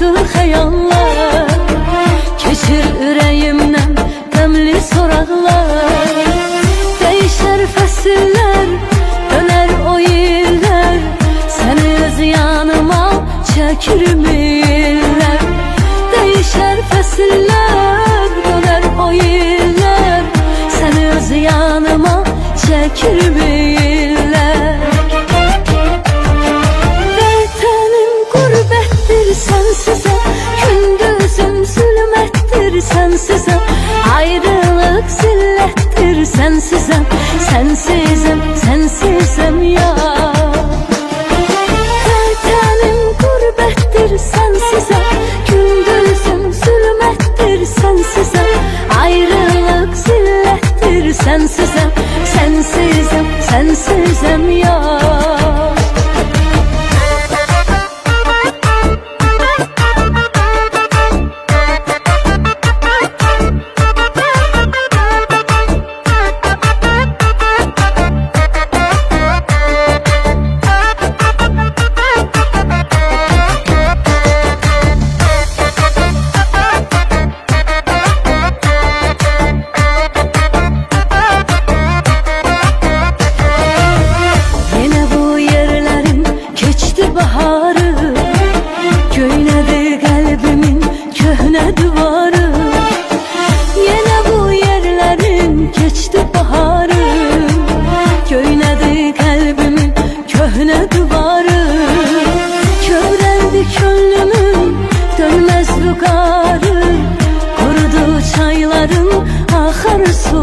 uçur xəyallar, keçir ürəyimdən qəmli soraqlar. Dəyişər fəsillər, dönər o illər, səni öz yanıma çəkirmirlər. Dəyişər fəsillər, dönər o illər, səni öz yanıma çəkirmirlər. Vətənim qürbətdir sənsizə, gündüzüm zülmətdir sənsizə, ayrılıq zillətdir sənsizə, sənsizəm, sənsizəm ya. Vətənim qürbətdir sənsizə, gündüzüm zülmətdir sənsizə, ayrılıq zillətdir sənsizə, sənsizəm, sənsizəm ya. Baharı, göynədi qəlbimin köhnə divarı. Yenə bu yerlərin keçdi baharı, göynədi qəlbimin köhnə divarı. Kövrəldi könlümün dönməz vüqarı, qurudu çayların axar su.